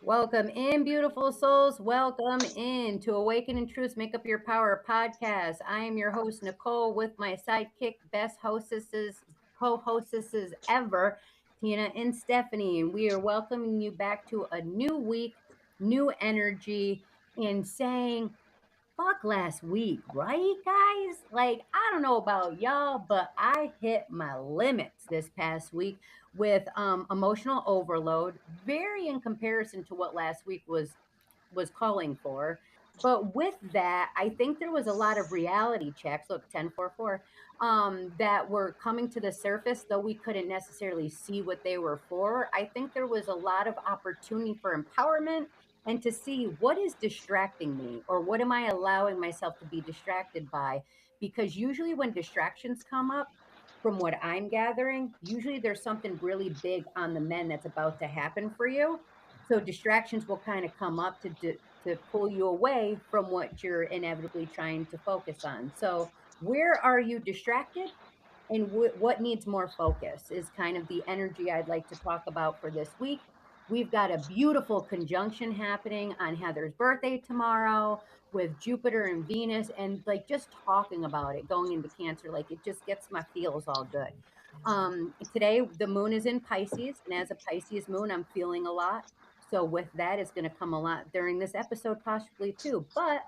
Welcome in, beautiful souls. Welcome in to Awaken in Truth, Make Up Your Power podcast. I am your host, Nicole, with my sidekick, best hostesses, co-hostesses ever, Tina and Stephanie. And we are welcoming you back to a new week, new energy, and saying, fuck last week, right, guys? Like, I don't know about y'all, but I hit my limits this past week with emotional overload, very in comparison to what last week was calling for. But with that, I think there was a lot of reality checks. Look, 1044, that were coming to the surface, though we couldn't necessarily see what they were for. I think there was a lot of opportunity for empowerment and to see what is distracting me or what am I allowing myself to be distracted by. Because usually when distractions come up, from what I'm gathering, usually there's something really big on the men that's about to happen for you. So distractions will kind of come up to pull you away from what you're inevitably trying to focus on. So where are you distracted? And what needs more focus is kind of the energy I'd like to talk about for this week. We've got a beautiful conjunction happening on Heather's birthday tomorrow with Jupiter and Venus, and like just talking about it going into Cancer, like it just gets my feels all good. Today, the moon is in Pisces, and as a Pisces moon, I'm feeling a lot. So, with that, it's going to come a lot during this episode, possibly too. But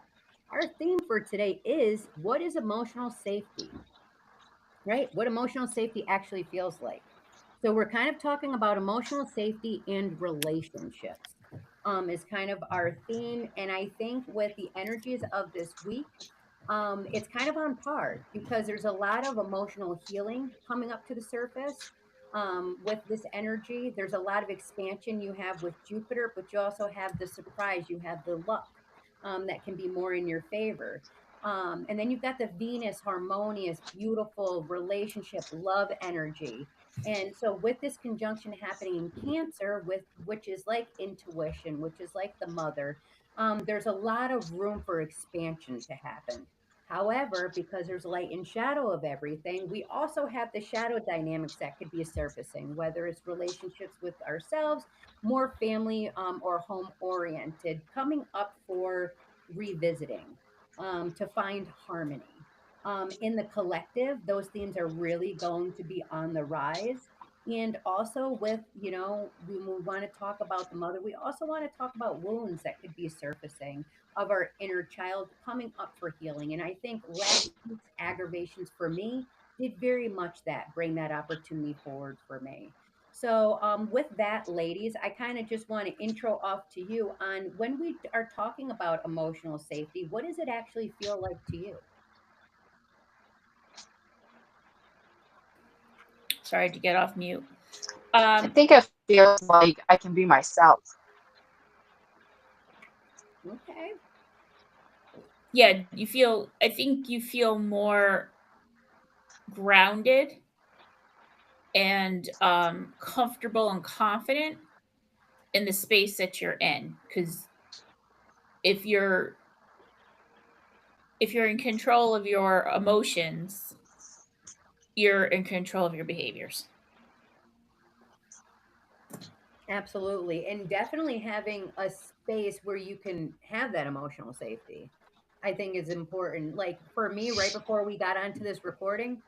our theme for today is what is emotional safety? Right? What emotional safety actually feels like. So we're kind of talking about emotional safety and relationships. Is kind of our theme. And I think with the energies of this week, it's kind of on par because there's a lot of emotional healing coming up to the surface. With this energy, there's a lot of expansion you have with Jupiter, but you also have the surprise, you have the luck that can be more in your favor. And then you've got the Venus harmonious, beautiful relationship, love energy. And so with this conjunction happening in Cancer, with which is like intuition, which is like the mother, there's a lot of room for expansion to happen. However, because there's light and shadow of everything, we also have the shadow dynamics that could be surfacing, whether it's relationships with ourselves, more family or home oriented, coming up for revisiting to find harmony. In the collective, those themes are really going to be on the rise. And also, with, when we want to talk about the mother, we also want to talk about wounds that could be surfacing of our inner child coming up for healing. And I think last week's aggravations for me did very much that, bring that opportunity forward for me. So, with that, ladies, I kind of just want to intro off to you on when we are talking about emotional safety, what does it actually feel like to you? Sorry to get off mute. I think it feels like I can be myself. Okay. Yeah, I think you feel more grounded and comfortable and confident in the space that you're in. Because if you're if you're in control of your emotions, you're in control of your behaviors. Absolutely. And definitely having a space where you can have that emotional safety, I think is important. Like for me, right before we got onto this recording,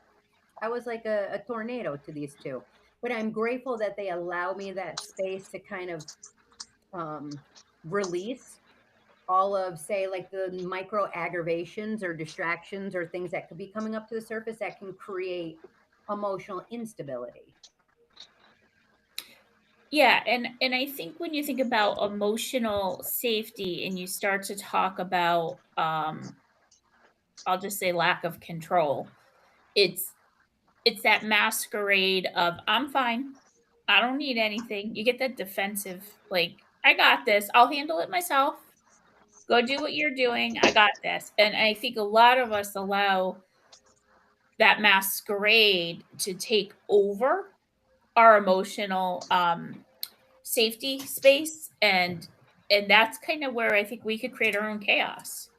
I was like a tornado to these two. But I'm grateful that they allow me that space to kind of um, release all of, say, like the micro aggravations or distractions or things that could be coming up to the surface that can create emotional instability. Yeah, and I think when you think about emotional safety and you start to talk about I'll just say lack of control, it's it's that masquerade of I'm fine. I don't need anything. You get that defensive, like, I got this. I'll handle it myself. Go do what you're doing. I got this. And I think a lot of us allow that masquerade to take over our emotional safety space, and that's kind of where I think we could create our own chaos.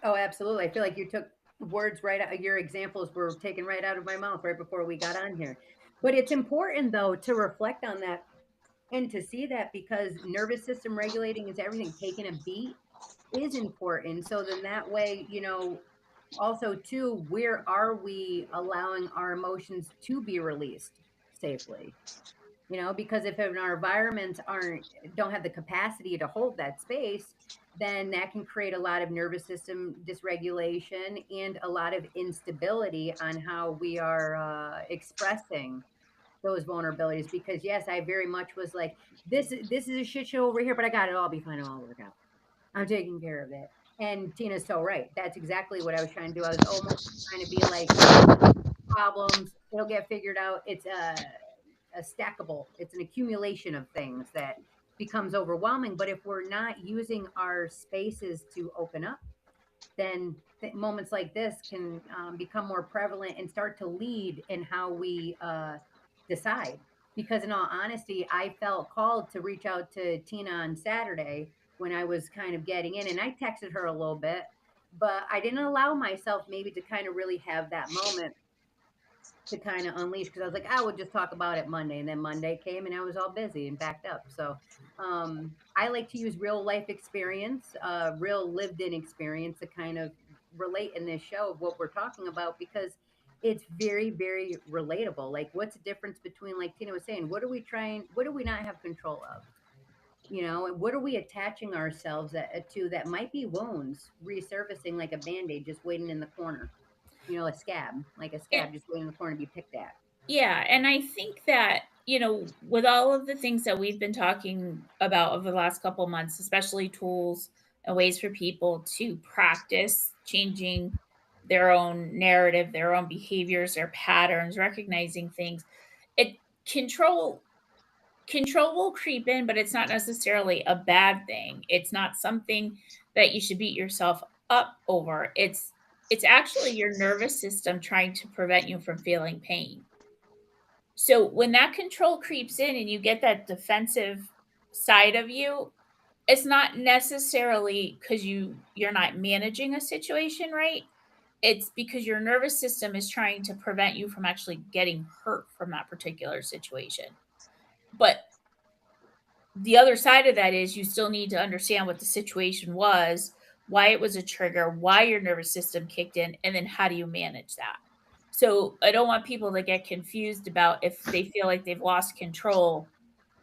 Oh, absolutely. I feel like you took words right out, your examples were taken right out of my mouth right before we got on here. But it's important though to reflect on that and to see that, because nervous system regulating is everything. Taking a beat is important. So then that way, also too, where are we allowing our emotions to be released safely? Because if our environments don't have the capacity to hold that space, then that can create a lot of nervous system dysregulation and a lot of instability on how we are expressing those vulnerabilities. Because yes, I very much was like, this is a shit show over here, but I got it. I'll be fine. I'll work out. I'm taking care of it. And Tina's so right. That's exactly what I was trying to do. I was almost trying to be like, problems, it'll get figured out. It's a stackable, it's an accumulation of things that becomes overwhelming. But if we're not using our spaces to open up, then moments like this can become more prevalent and start to lead in how we decide. Because in all honesty, I felt called to reach out to Tina on Saturday when I was kind of getting in, and I texted her a little bit, but I didn't allow myself maybe to kind of really have that moment to kind of unleash, because I was like, I would just talk about it Monday. And then Monday came and I was all busy and backed up. So I like to use real life experience, real lived in experience to kind of relate in this show of what we're talking about, because it's very, very relatable. Like, what's the difference between, like Tina was saying, what do we not have control of? And what are we attaching ourselves to that might be wounds resurfacing like a band aid just waiting in the corner? A scab, like a Yeah, scab just waiting in the corner to be picked at. yeah, and I think that, with all of the things that we've been talking about over the last couple of months, especially tools and ways for people to practice changing their own narrative, their own behaviors, their patterns, recognizing things, it control control will creep in, but it's not necessarily a bad thing. It's not something that you should beat yourself up over. It's actually your nervous system trying to prevent you from feeling pain. So when that control creeps in and you get that defensive side of you, it's not necessarily because you're not managing a situation right. It's because your nervous system is trying to prevent you from actually getting hurt from that particular situation. But the other side of that is you still need to understand what the situation was, why it was a trigger, why your nervous system kicked in, and then how do you manage that. So I don't want people to get confused about if they feel like they've lost control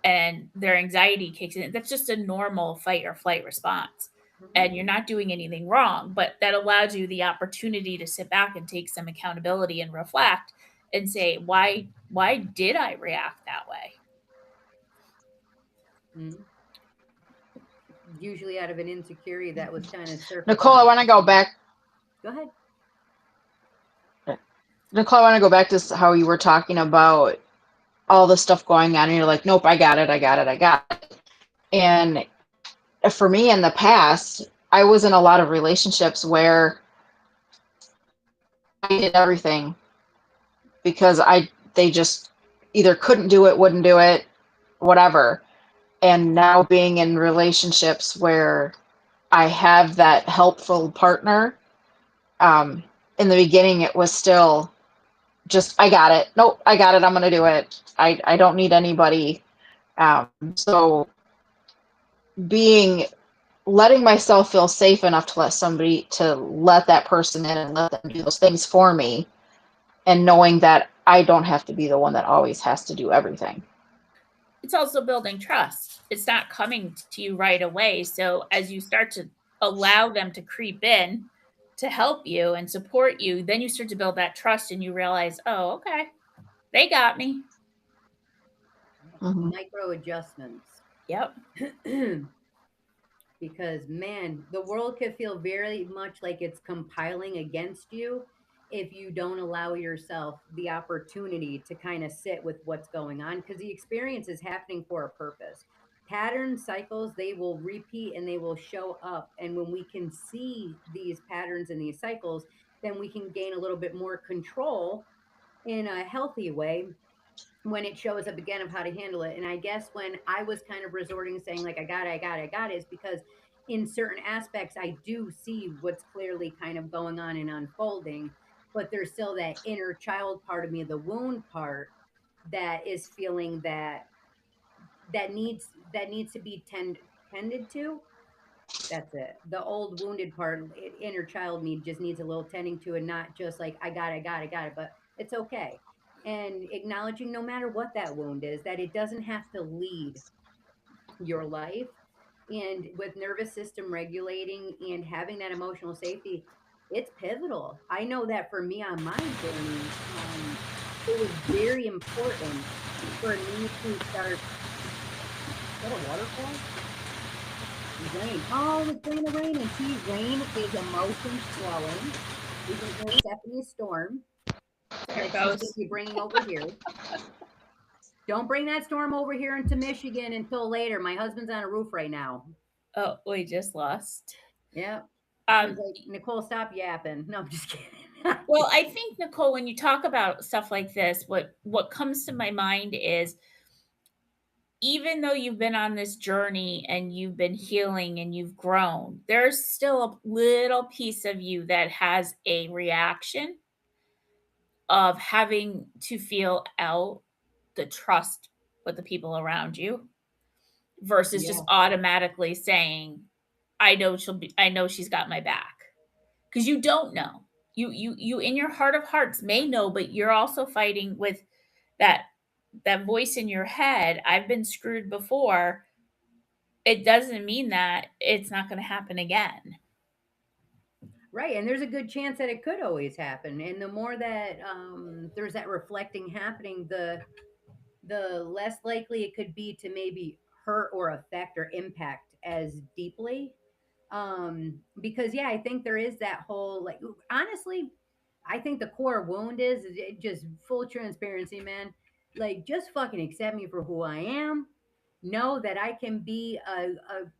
and their anxiety kicks in. That's just a normal fight or flight response. And you're not doing anything wrong, but that allows you the opportunity to sit back and take some accountability and reflect and say, why did I react that way? Usually out of an insecurity that was kind of surfacing. Nicole, I want to go back. Go ahead. Nicole, I want to go back to how you were talking about all the stuff going on, and you're like, nope, I got it. And for me in the past, I was in a lot of relationships where I did everything because they just either couldn't do it, wouldn't do it, whatever. And now being in relationships where I have that helpful partner, in the beginning it was still just, I got it. Nope, I got it. I'm going to do it. I don't need anybody. So letting myself feel safe enough to let that person in and let them do those things for me, and knowing that I don't have to be the one that always has to do everything. It's also building trust. It's not coming to you right away. So as you start to allow them to creep in to help you and support you, then you start to build that trust and you realize, oh, okay, they got me. Mm-hmm. Micro adjustments. Yep. Because, man, the world can feel very much like it's compiling against you if you don't allow yourself the opportunity to kind of sit with what's going on, because the experience is happening for a purpose. Patterns, cycles, they will repeat and they will show up. And when we can see these patterns and these cycles, then we can gain a little bit more control in a healthy way when it shows up again of how to handle it. And I guess when I was kind of resorting, saying like, I got it, is because in certain aspects, I do see what's clearly kind of going on and unfolding, but there's still that inner child part of me, the wound part, that is feeling that needs to be tended to. That's it. The old wounded part, inner child me, just needs a little tending to, and not just like I got it, but it's okay. And acknowledging no matter what that wound is, that it doesn't have to lead your life. And with nervous system regulating and having that emotional safety, it's pivotal. I know that for me on my journey, it was very important for me to start. Is that a waterfall? Rain. Oh, it's going to rain. And see, rain is emotions flowing. We can hear Stephanie's storm There that it she's going to goes. be bringing over here. Don't bring that storm over here into Michigan until later. My husband's on a roof right now. Oh, we just lost. Yeah. Um, She's like, Nicole, stop yapping. No, I'm just kidding. well, I think, Nicole, when you talk about stuff like this, what comes to my mind is, even though you've been on this journey and you've been healing and you've grown, there's still a little piece of you that has a reaction of having to feel out the trust with the people around you versus just Yeah. automatically saying, I know she's got my back. Because you don't know. You in your heart of hearts may know, but you're also fighting with that voice in your head. I've been screwed before. It doesn't mean that it's not going to happen again. Right. And there's a good chance that it could always happen. And the more that there's that reflecting happening, the less likely it could be to maybe hurt or affect or impact as deeply. Because yeah, I think there is that whole, like, honestly, I think the core wound is it just full transparency, man. Like, just fucking accept me for who I am. Know that I can be a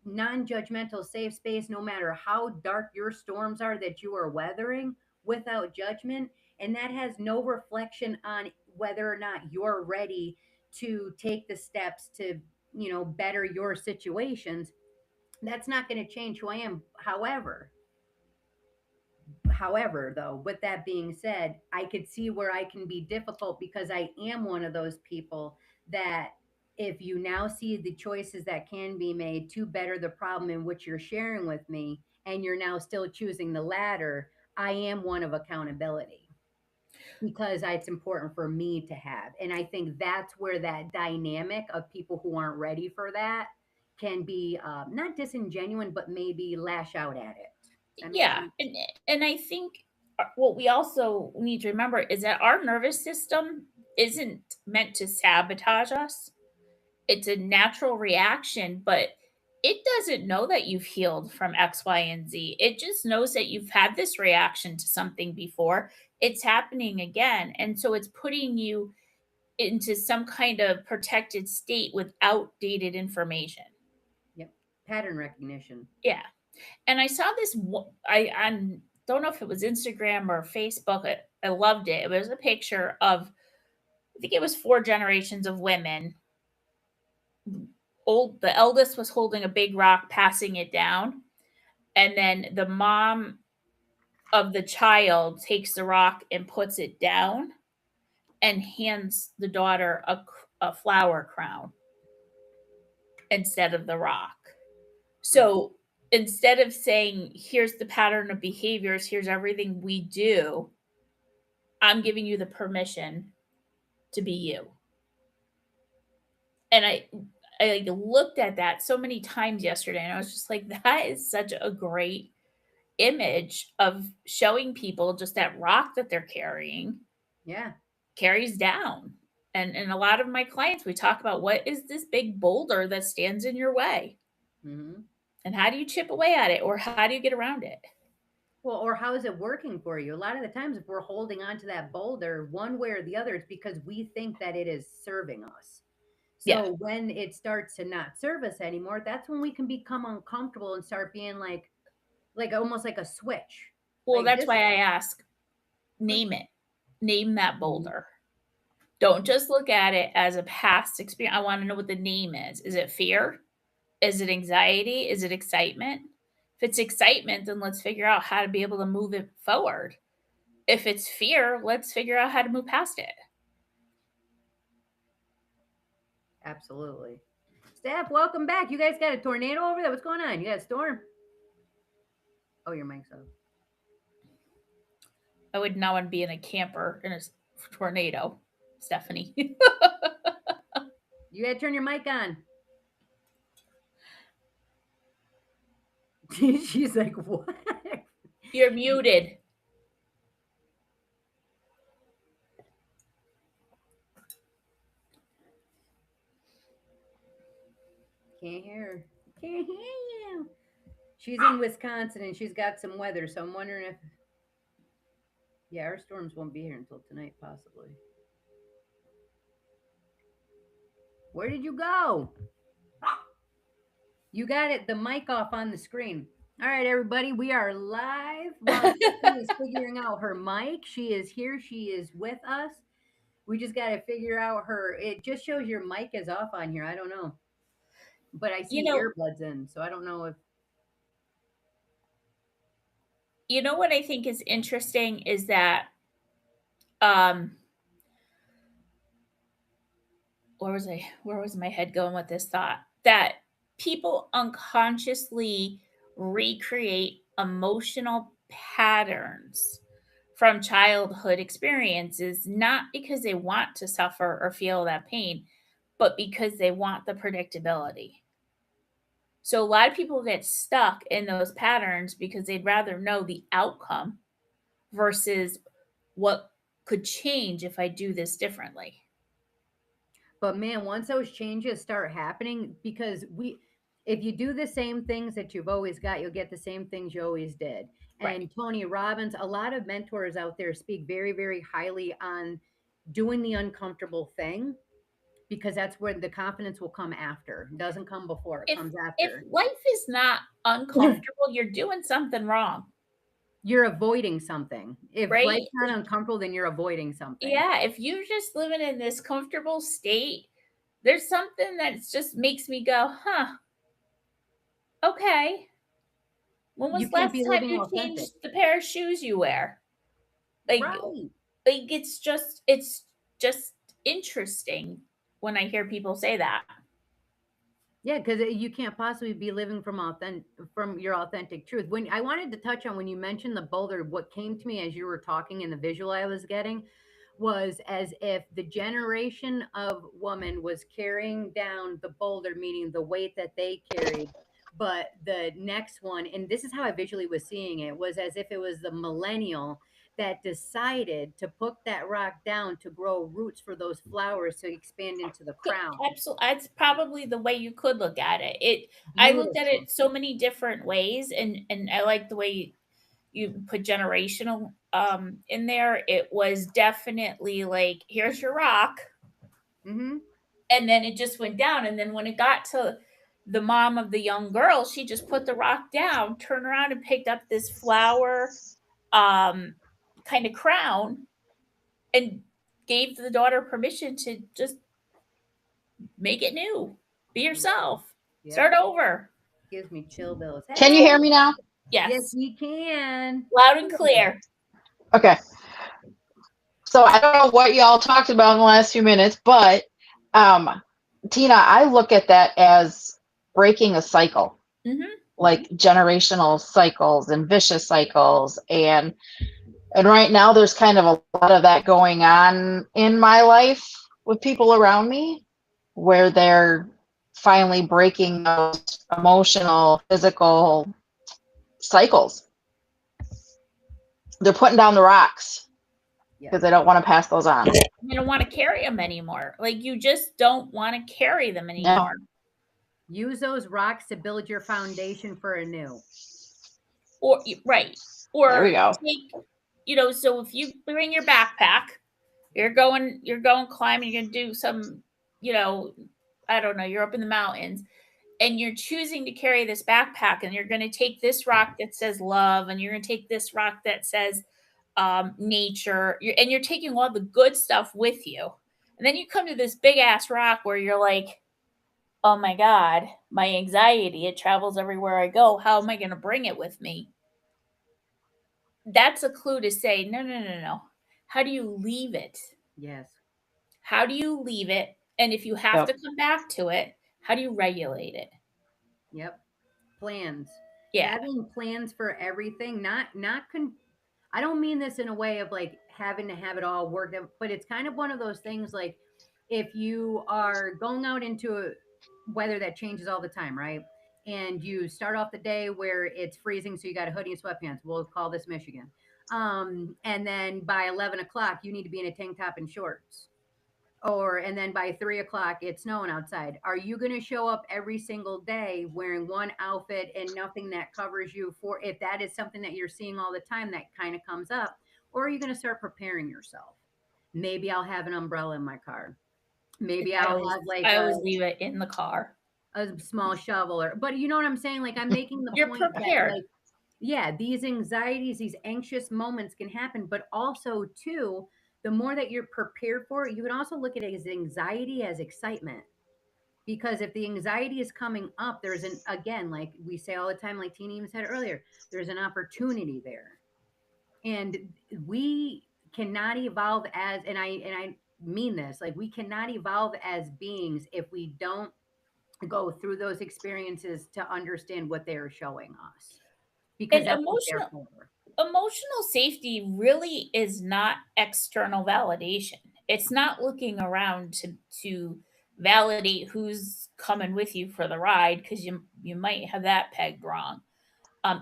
non-judgmental safe space no matter how dark your storms are that you are weathering, without judgment. And that has no reflection on whether or not you're ready to take the steps to, better your situations. That's not going to change who I am. However, though, with that being said, I could see where I can be difficult because I am one of those people that, if you now see the choices that can be made to better the problem in which you're sharing with me, and you're now still choosing the latter, I am one of accountability, because it's important for me to have. And I think that's where that dynamic of people who aren't ready for that can be, not disingenuous, but maybe lash out at it. Does that make Yeah. sense? And I think what we also need to remember is that our nervous system isn't meant to sabotage us. It's a natural reaction, but it doesn't know that you've healed from X, Y, and Z. It just knows that you've had this reaction to something before. It's happening again. And so it's putting you into some kind of protected state with outdated information. Yep. Pattern recognition. Yeah. And I saw this, I don't know if it was Instagram or Facebook. I loved it. It was a picture of, I think it was 4 generations of women. The eldest was holding a big rock, passing it down. And then the mom of the child takes the rock and puts it down and hands the daughter a flower crown instead of the rock. So instead of saying, here's the pattern of behaviors, here's everything we do, I'm giving you the permission to be you. And I looked at that so many times yesterday, and I was just like, that is such a great image of showing people just that rock that they're carrying. Yeah. Carries down. And a lot of my clients, we talk about, what is this big boulder that stands in your way? Mm-hmm. And how do you chip away at it, or how do you get around it? Well, or how is it working for you? A lot of the times, if we're holding on to that boulder one way or the other, it's because we think that it is serving us. So Yeah. when it starts to not serve us anymore, that's when we can become uncomfortable and start being like almost like a switch. Well, Like that's this. why I ask, name it. Name that boulder. Don't just look at it as a past experience. I want to know what the name is. Is it fear? Is it anxiety? Is it excitement? If it's excitement, then let's figure out how to be able to move it forward. If it's fear, let's figure out how to move past it. Absolutely. Steph, welcome back. You guys got a tornado over there? What's going on? You got a storm? Oh, your mic's off. I would not want to be in a camper in a tornado, Stephanie. You got to turn your mic on. She's like, what? You're muted. Can't hear her. Can't hear you. She's in Wisconsin and she's got some weather, so I'm wondering if. Yeah, our storms won't be here until tonight, possibly. Where did you go? You got it, the mic off on the screen. All right, everybody, we are live. While Tiffany is figuring out her mic, she is here. She is with us. We just got to figure out her. It just shows your mic is off on here. I don't know, but I see earbuds in, so I don't know if. You know what I think is interesting is that, where was my head going with this thought? That people unconsciously recreate emotional patterns from childhood experiences, not because they want to suffer or feel that pain, but because they want the predictability. So a lot of people get stuck in those patterns because they'd rather know the outcome versus what could change if I do this differently. But man, once those changes start happening, because if you do the same things that you've always got, you'll get the same things you always did. Right. And Tony Robbins, a lot of mentors out there speak very, very highly on doing the uncomfortable thing, because that's where the confidence will come after. It doesn't come before, it comes after. If life is not uncomfortable, you're doing something wrong. You're avoiding something. If Right? life's not uncomfortable, then you're avoiding something. Yeah, if you're just living in this comfortable state, there's something that just makes me go, huh, okay. When was the last time you changed the pair of shoes you wear? Like it's just interesting when I hear people say that. Yeah, because you can't possibly be living from your authentic truth. When I wanted to touch on when you mentioned the boulder, what came to me as you were talking and the visual I was getting was as if the generation of woman was carrying down the boulder, meaning the weight that they carried. But the next one, and this is how I visually was seeing it, was as if it was the millennial that decided to put that rock down to grow roots for those flowers to expand into the crown. Absolutely. That's probably the way you could look at it. I looked at it so many different ways, and I like the way you put generational in there. It was definitely like, here's your rock. Mm-hmm. And then it just went down. And then when it got to the mom of the young girl, she just put the rock down, turned around and picked up this flower kind of crown and gave the daughter permission to just make it new. Be yourself. Yep. Start over. Gives me chill bills. Hey. Can you hear me now? Yes, we can. Loud and clear. Okay. So I don't know what y'all talked about in the last few minutes, but Tina, I look at that as breaking a cycle. Mm-hmm. Like generational cycles and vicious cycles, and right now there's kind of a lot of that going on in my life with people around me, where they're finally breaking those emotional, physical cycles. They're putting down the rocks because they don't want to pass those on. You don't want to carry them anymore. Like, you just don't want to carry them anymore. No. Use those rocks to build your foundation for a new. Or right. Or there we go. Take, so if you bring your backpack, you're going climbing, you're going to do some, I don't know, you're up in the mountains and you're choosing to carry this backpack, and you're going to take this rock that says love, and you're going to take this rock that says nature, and you're taking all the good stuff with you. And then you come to this big ass rock where you're like, oh my God, my anxiety, it travels everywhere I go. How am I going to bring it with me? That's a clue to say, no. How do you leave it? Yes. How do you leave it And if you have Yep. to come back to it, how do you regulate it? Yep. Plans. Yeah. Having plans for everything, I don't mean this in a way of like having to have it all worked out, but it's kind of one of those things like if you are going out into a weather that changes all the time, right? And you start off the day where it's freezing, so you got a hoodie and sweatpants. We'll call this Michigan. And then by 11 o'clock, you need to be in a tank top and shorts. And then by 3 o'clock, it's snowing outside. Are you going to show up every single day wearing one outfit and nothing that covers you for if that is something that you're seeing all the time that kind of comes up? Or are you going to start preparing yourself? Maybe I'll have an umbrella in my car. Maybe I'll have like I always leave it in the car. a small shovel, but you know what I'm saying? Like I'm making the You're point prepared. that like, yeah, these anxieties, these anxious moments can happen, but also too, the more that you're prepared for it, you can also look at it as anxiety as excitement. Because if the anxiety is coming up, there's an again, like we say all the time, like Tina even said earlier, there's an opportunity there. And we cannot evolve as and I mean this, like we cannot evolve as beings if we don't go through those experiences to understand what they are showing us. Because And that's what they're for. emotional safety really is not external validation. It's not looking around to validate who's coming with you for the ride because you might have that pegged wrong.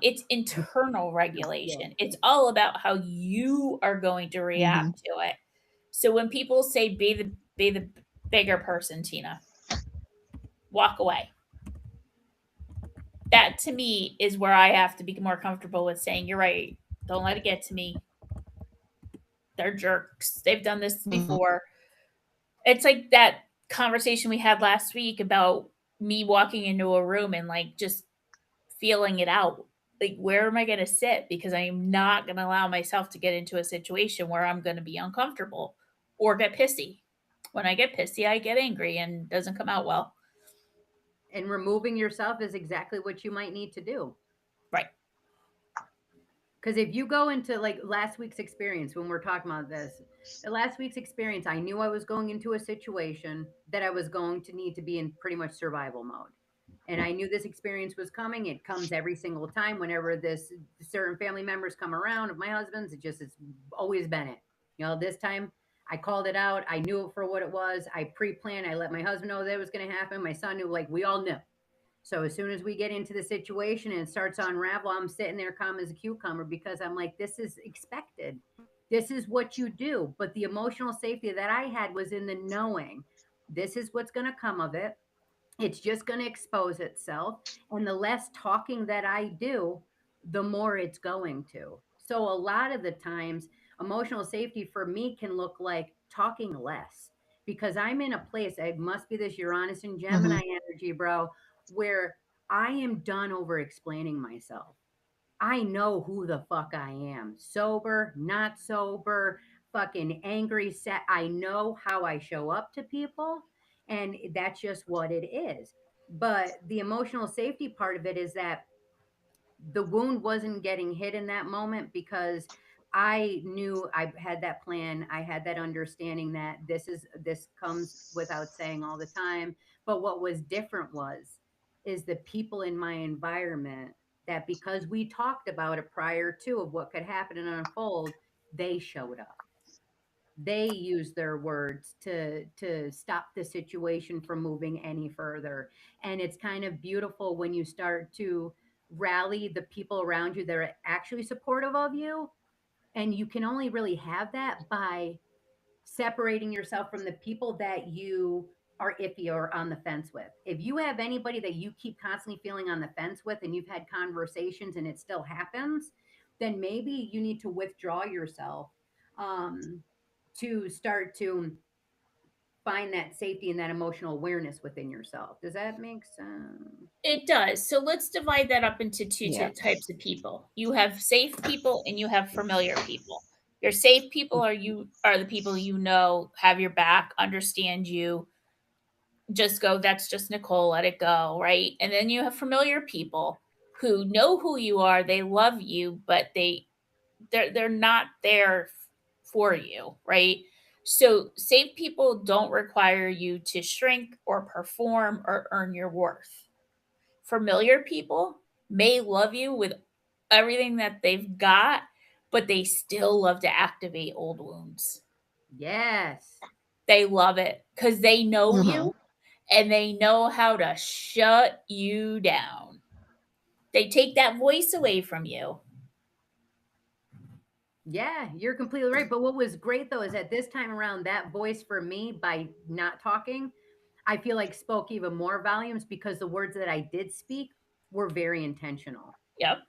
It's internal regulation. It's all about how you are going to react to it. So when people say be the bigger person, Tina, walk away. That to me is where I have to be more comfortable with saying, you're right. Don't let it get to me. They're jerks. They've done this before. It's like that conversation we had last week about me walking into a room and like just feeling it out. Like, where am I going to sit? Because I am not going to allow myself to get into a situation where I'm going to be uncomfortable or get pissy. When I get pissy, I get angry and it doesn't come out well. And removing yourself is exactly what you might need to do. Right. Because if you go into like last week's experience, when we're talking about this, last week's experience, I knew I was going into a situation that I was going to need to be in pretty much survival mode. And I knew this experience was coming. It comes every single time whenever this certain family members come around of my husband's. It's always been it. You know, this time I called it out. I knew it for what it was. I pre-planned. I let my husband know that it was going to happen. My son knew, like we all knew. So as soon as we get into the situation and it starts to unravel, I'm sitting there calm as a cucumber because I'm like, this is expected. This is what you do. But the emotional safety that I had was in the knowing this is what's going to come of it. It's just going to expose itself. And the less talking that I do, the more it's going to. So a lot of the times, emotional safety for me can look like talking less because I'm in a place, it must be this Uranus and Gemini energy, bro, where I am done over explaining myself. I know who the fuck I am. Sober, not sober, fucking angry, sad. I know how I show up to people, and that's just what it is. But the emotional safety part of it is that the wound wasn't getting hit in that moment because I knew I had that plan. I had that understanding that this comes without saying all the time. But what was different is the people in my environment that because we talked about it prior to of what could happen and unfold, they showed up. They used their words to stop the situation from moving any further. And it's kind of beautiful when you start to rally the people around you that are actually supportive of you. And you can only really have that by separating yourself from the people that you are iffy or on the fence with. If you have anybody that you keep constantly feeling on the fence with and you've had conversations and it still happens, then maybe you need to withdraw yourself um, to start to find that safety and that emotional awareness within yourself. Does that make sense? It does. So let's divide that up into two types of people. You have safe people and you have familiar people. Your safe people are the people you know, have your back, understand you, just go, that's just Nicole, let it go, right? And then you have familiar people who know who you are, they love you, but they're not there for you, right? So safe people don't require you to shrink or perform or earn your worth. Familiar people may love you with everything that they've got, but they still love to activate old wounds. Yes. They love it because they know Mhm. you and they know how to shut you down. They take that voice away from you. Yeah, you're completely right. But what was great though is that this time around, that voice for me, by not talking, I feel like spoke even more volumes because the words that I did speak were very intentional Yep,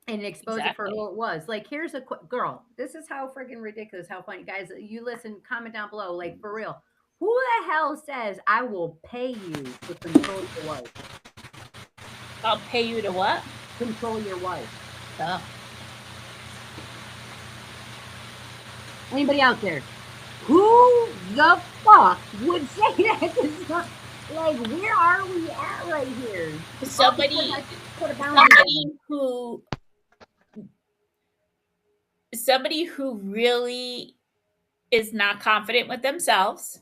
and expose it for exactly. who it was. Like, here's a girl. This is how freaking ridiculous, how funny. Guys, you listen, comment down below. Like, for real. Who the hell says I will pay you to control your wife? I'll pay you to what? Control your wife. Oh. Anybody out there? Who the fuck would say that? Like, where are we at right here? Somebody, All because I put a boundary down. somebody who really is not confident with themselves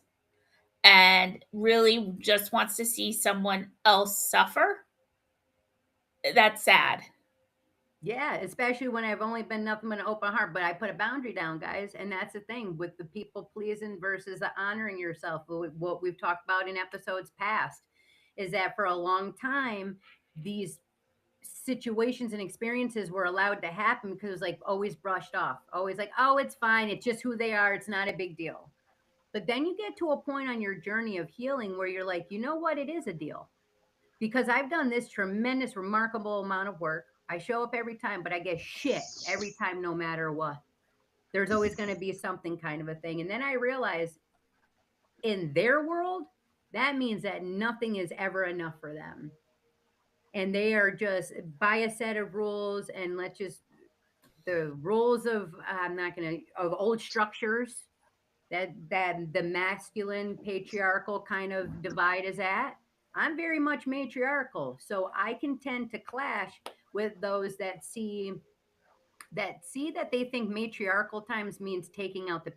and really just wants to see someone else suffer. That's sad. Yeah, especially when I've only been nothing but an open heart, but I put a boundary down, guys. And that's the thing with the people pleasing versus the honoring yourself. What we've talked about in episodes past is that for a long time, these situations and experiences were allowed to happen because it was like always brushed off, always like, oh, it's fine. It's just who they are. It's not a big deal. But then you get to a point on your journey of healing where you're like, you know what? It is a deal because I've done this tremendous, remarkable amount of work. I show up every time, but I get shit every time, no matter what. There's always going to be something kind of a thing. And then I realize in their world, that means that nothing is ever enough for them. And they are just by a set of rules and let's just the rules of I'm not going to of old structures that the masculine patriarchal kind of divide is at. I'm very much matriarchal, so I can tend to clash with those that they think matriarchal times means taking out the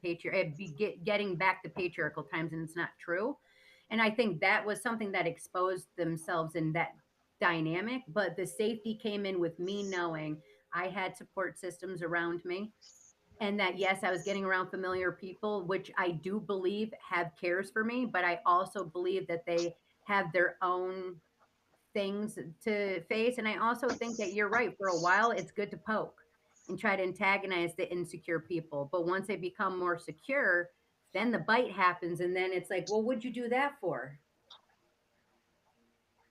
getting back to patriarchal times, and it's not true. And I think that was something that exposed themselves in that dynamic. But the safety came in with me knowing I had support systems around me and that yes, I was getting around familiar people, which I do believe have cares for me, but I also believe that they have their own things to face. And I also think that you're right. For a while, it's good to poke and try to antagonize the insecure people. But once they become more secure, then the bite happens. And then it's like, well, what'd you do that for?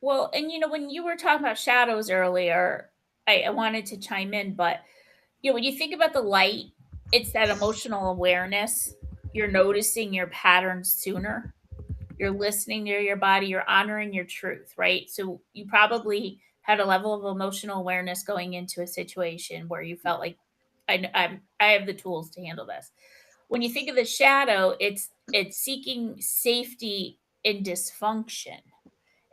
Well, and when you were talking about shadows earlier, I wanted to chime in, but when you think about the light, it's that emotional awareness. You're noticing your patterns sooner. You're listening to your body. You're honoring your truth, right? So you probably had a level of emotional awareness going into a situation where you felt like I have the tools to handle this. When you think of the shadow, it's seeking safety in dysfunction.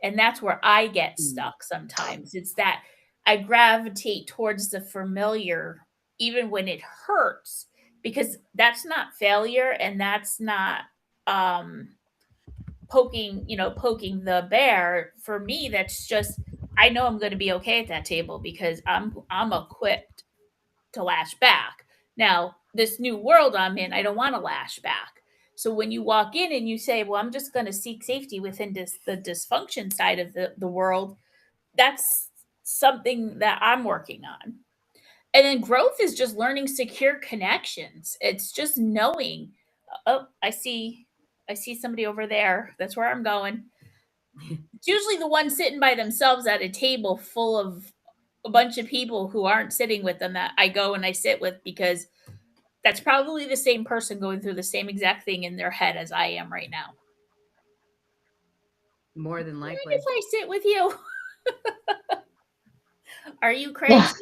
And that's where I get stuck sometimes. It's that I gravitate towards the familiar even when it hurts because that's not failure and that's not um poking the bear. For me, that's just I know I'm going to be okay at that table because I'm equipped to lash back. Now, this new world I'm in, I don't want to lash back. So when you walk in and you say, well, I'm just going to seek safety within the dysfunction side of the world, that's something that I'm working on. And then growth is just learning secure connections. It's just knowing, oh, I see somebody over there. That's where I'm going. It's usually the one sitting by themselves at a table full of a bunch of people who aren't sitting with them that I go and I sit with because that's probably the same person going through the same exact thing in their head as I am right now. More than likely. If I sit with you, are you crazy?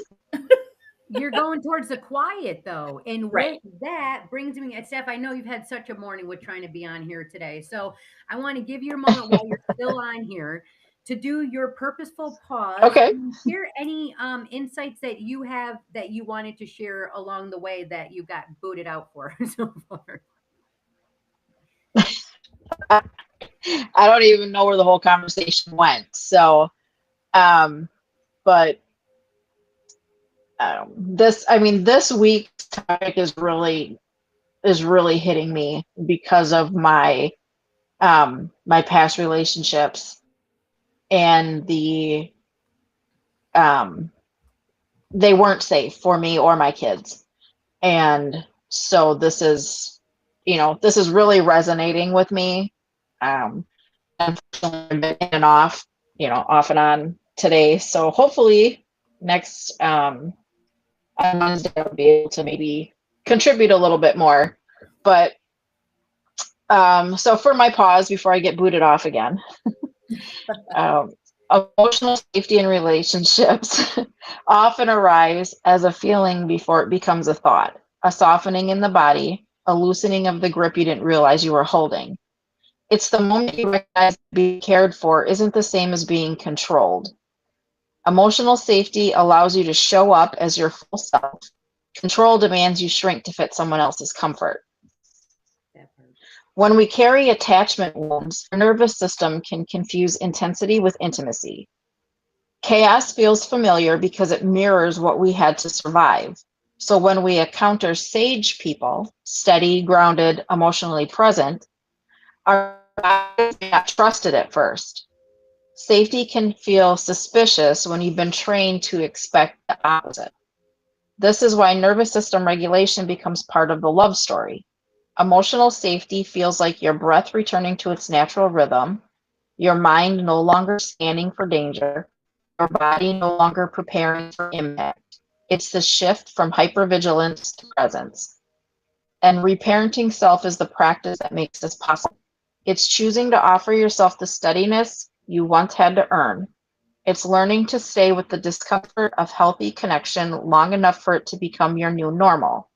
You're going towards the quiet though. And Right. with that brings me, Steph, I know you've had such a morning with trying to be on here today. So I want to give you a moment while you're still on here to do your purposeful pause. Okay. Share any insights that you have that you wanted to share along the way that you got booted out for so far. I don't even know where the whole conversation went. So, but this week's topic is really hitting me because of my my past relationships and they weren't safe for me or my kids. And so this is really resonating with me. Unfortunately, I've been in and off, off and on today. So hopefully next on Wednesday I'll be able to maybe contribute a little bit more. But so for my pause before I get booted off again, emotional safety in relationships often arise as a feeling before it becomes a thought, a softening in the body, a loosening of the grip you didn't realize you were holding. It's the moment you recognize being cared for isn't the same as being controlled. Emotional safety allows you to show up as your full self. Control demands you shrink to fit someone else's comfort. When we carry attachment wounds, our nervous system can confuse intensity with intimacy. Chaos feels familiar because it mirrors what we had to survive. So when we encounter sage people, steady, grounded, emotionally present, our bodies may not trust it at first. Safety can feel suspicious when you've been trained to expect the opposite. This is why nervous system regulation becomes part of the love story. Emotional safety feels like your breath returning to its natural rhythm, your mind no longer scanning for danger, your body no longer preparing for impact. It's the shift from hypervigilance to presence. And reparenting self is the practice that makes this possible. It's choosing to offer yourself the steadiness you once had to earn. It's learning to stay with the discomfort of healthy connection long enough for it to become your new normal.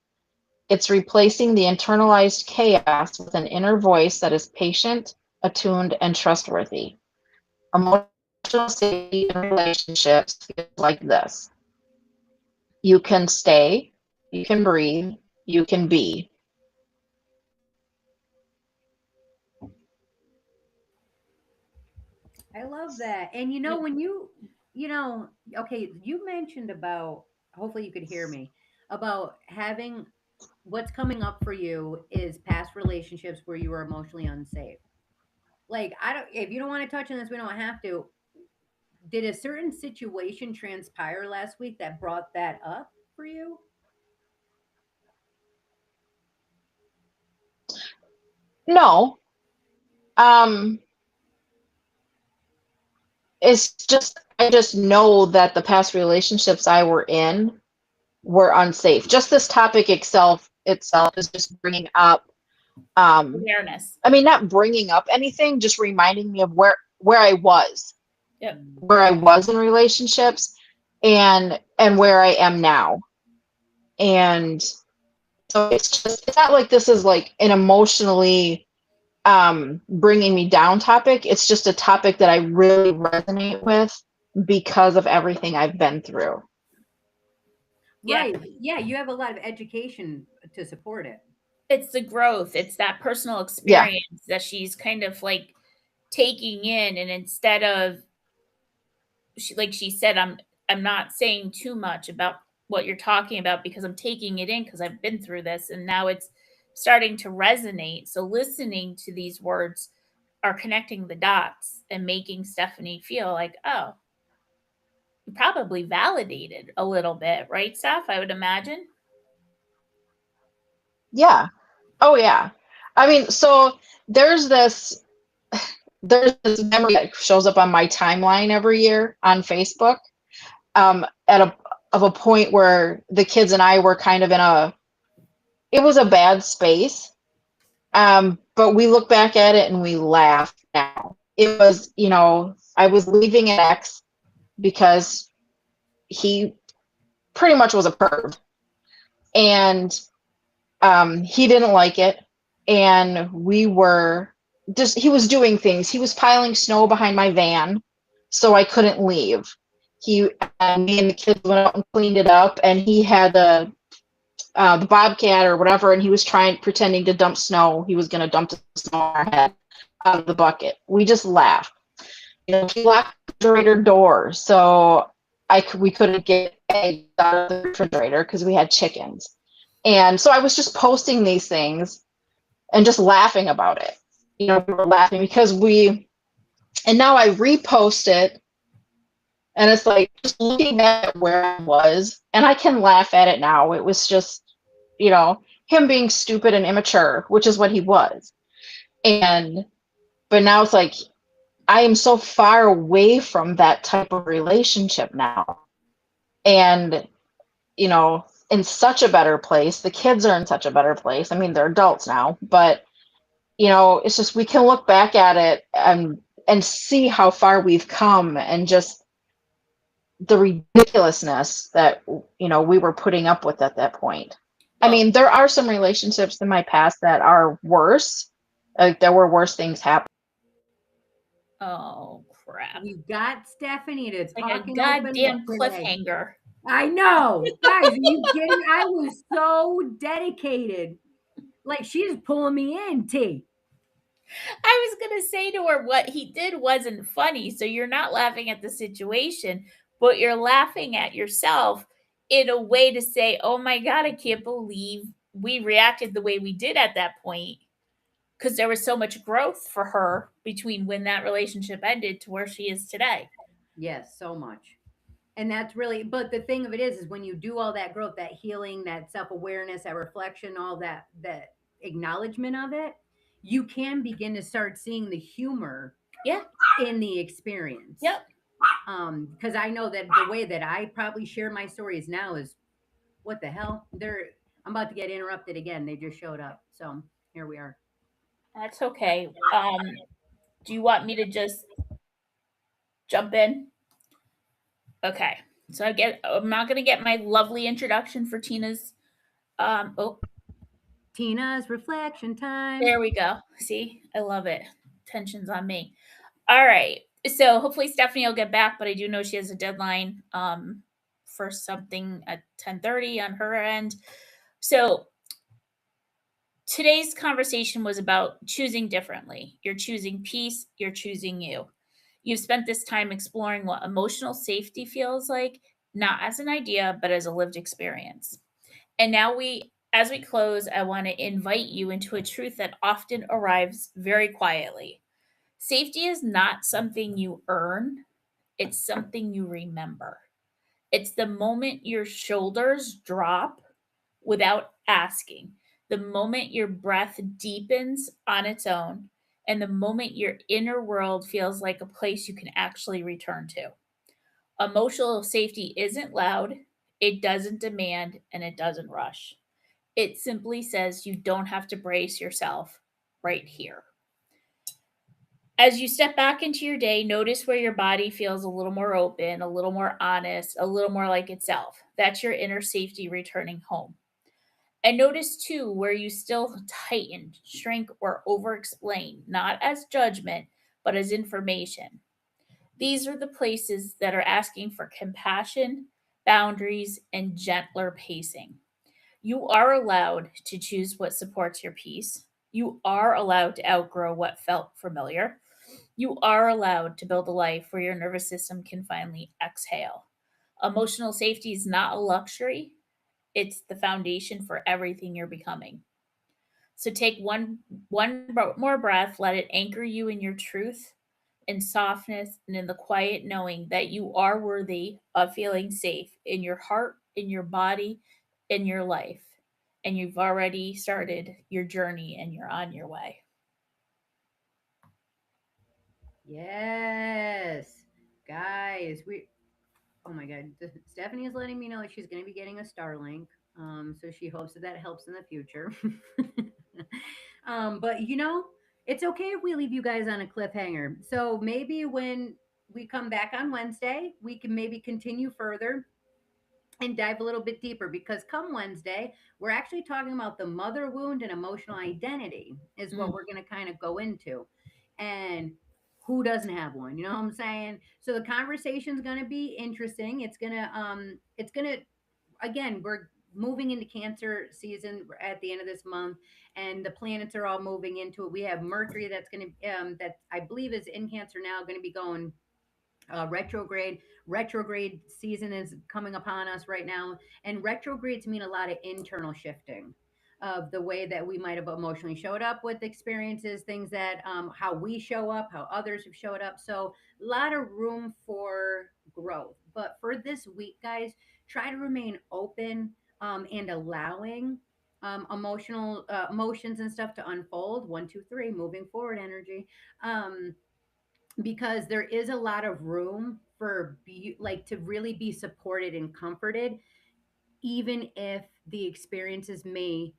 It's replacing the internalized chaos with an inner voice that is patient, attuned, and trustworthy. Emotional safety in relationships feels like this. You can stay, you can breathe, you can be. I love that. And when okay, you mentioned about, hopefully you could hear me, about having what's coming up for you is past relationships where you were emotionally unsafe. Like, I don't, if you don't want to touch on this, we don't have to. Did a certain situation transpire last week that brought that up for you? No. Um, it's just, I just know that the past relationships I were in were unsafe. Just this topic itself is just bringing up, Awareness. I mean, not bringing up anything, just reminding me of where I was, Yep. where I was in relationships, and where I am now. And so it's not like this is like an emotionally bringing me down topic. It's just a topic that I really resonate with because of everything I've been through. Yeah. Right. Yeah, you have a lot of education to support it. It's the growth. It's that personal Yeah. experience that she's kind of like taking in, and instead of like she said, I'm not saying too much about what you're talking about because I'm taking it in because I've been through this and now it's starting to resonate. So listening to these words are connecting the dots and making Stephanie feel like, oh, you probably validated a little bit, right, Steph? I would imagine. Yeah. Oh yeah. I mean, so there's this memory that shows up on my timeline every year on Facebook, of a point where the kids and I were kind of it was a bad space. But we look back at it and we laugh now. It was, I was leaving an ex because he pretty much was a perv, and he didn't like it, and he was doing things. He was piling snow behind my van, so I couldn't leave. Me and the kids went out and cleaned it up, and he had the Bobcat or whatever, and he was pretending to dump snow. He was going to dump the snow on our head. out of the bucket. We just laughed. He locked the refrigerator door, so we couldn't get eggs out of the refrigerator because we had chickens. And so I was just posting these things and just laughing about it. We were laughing because and now I repost it, and it's like just looking at where I was, and I can laugh at it now. It was just, him being stupid and immature, which is what he was. But now it's like, I am so far away from that type of relationship now. And, in such a better place. The kids are in such a better place. I mean, they're adults now, but, it's just, we can look back at it and see how far we've come, and just the ridiculousness that, we were putting up with at that point. I mean, there are some relationships in my past that are worse. Like, there were worse things happen. Oh, crap. We got Stephanie to like a goddamn cliffhanger. I know. Guys, are you kidding? I was so dedicated. Like, she's pulling me in, T. I was going to say to her, what he did wasn't funny. So you're not laughing at the situation, but you're laughing at yourself in a way to say, oh my God, I can't believe we reacted the way we did at that point. Because there was so much growth for her between when that relationship ended to where she is today. Yes, so much. And that's really, but the thing of it is when you do all that growth, that healing, that self-awareness, that reflection, all that acknowledgement of it, you can begin to start seeing the humor in the experience. Yep. Because I know that the way that I probably share my stories now is, what the hell? I'm about to get interrupted again. They just showed up. So here we are. That's okay. Do you want me to just jump in? Okay. So I'm not going to get my lovely introduction for Tina's. Tina's reflection time. There we go. See, I love it. Tension's on me. All right. So hopefully Stephanie will get back, but I do know she has a deadline for something at 10:30 on her end. So today's conversation was about choosing differently. You're choosing peace. You're choosing you. You've spent this time exploring what emotional safety feels like, not as an idea, but as a lived experience. And now as we close, I want to invite you into a truth that often arrives very quietly. Safety is not something you earn. It's something you remember. It's the moment your shoulders drop without asking, the moment your breath deepens on its own, and the moment your inner world feels like a place you can actually return to. Emotional safety isn't loud, it doesn't demand, and it doesn't rush. It simply says you don't have to brace yourself right here. As you step back into your day, notice where your body feels a little more open, a little more honest, a little more like itself. That's your inner safety returning home. And notice too where you still tighten, shrink, or over-explain, not as judgment, but as information. These are the places that are asking for compassion, boundaries, and gentler pacing. You are allowed to choose what supports your peace. You are allowed to outgrow what felt familiar. You are allowed to build a life where your nervous system can finally exhale. Emotional safety is not a luxury. It's the foundation for everything you're becoming. So take one more breath, let it anchor you in your truth, in softness, and in the quiet knowing that you are worthy of feeling safe in your heart, in your body, in your life. And you've already started your journey and you're on your way. Yes. Guys, oh my God. Stephanie is letting me know that she's going to be getting a Starlink. So she hopes that helps in the future. But it's okay if we leave you guys on a cliffhanger. So maybe when we come back on Wednesday, we can maybe continue further and dive a little bit deeper, because come Wednesday, we're actually talking about the mother wound and emotional identity is what we're going to kind of go into. And who doesn't have one? You know what I'm saying? So the conversation's going to be interesting. It's going to again, moving into Cancer season at the end of this month, and the planets are all moving into it. We have Mercury that's going to that I believe is in Cancer now, going to be going retrograde. Retrograde season is coming upon us right now, and retrogrades mean a lot of internal shifting of the way that we might have emotionally showed up with experiences, things that how we show up, how others have showed up. So a lot of room for growth. But for this week, guys, try to remain open and allowing emotional emotions and stuff to unfold. One, two, three, moving forward energy. Um, because there is a lot of room for like to really be supported and comforted, even if the experiences may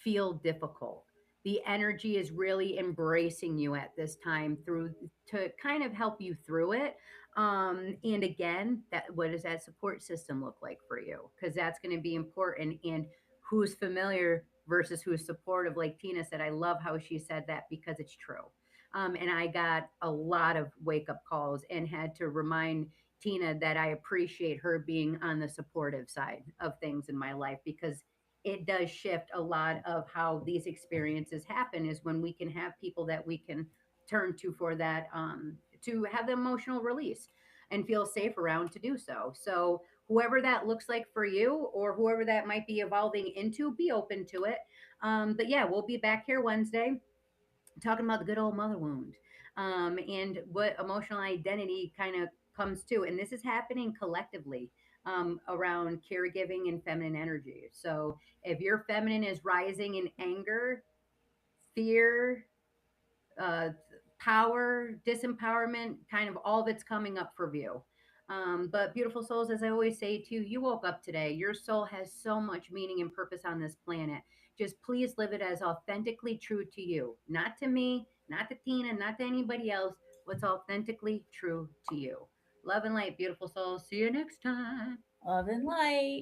feel difficult. The energy is really embracing you at this time through to kind of help you through it. And again, that what does that support system look like for you? Because that's going to be important. And who's familiar versus who's supportive, like Tina said. I love how she said that because it's true. And I got a lot of wake up calls and had to remind Tina that I appreciate her being on the supportive side of things in my life, because it does shift a lot of how these experiences happen, is when we can have people that we can turn to for that to have the emotional release and feel safe around to do so. So whoever that looks like for you, or whoever that might be evolving into, be open to it. But yeah, we'll be back here Wednesday talking about the good old mother wound, and what emotional identity kind of comes to. And this is happening collectively around caregiving and feminine energy. So if your feminine is rising in anger, fear, uh, power, disempowerment, kind of all that's coming up for view. But beautiful souls, as I always say to you, you woke up today. Your soul has so much meaning and purpose on this planet. Just please live it as authentically true to you, not to me, not to Tina, not to anybody else. What's authentically true to you. Love and light, beautiful souls. See you next time. Love and light.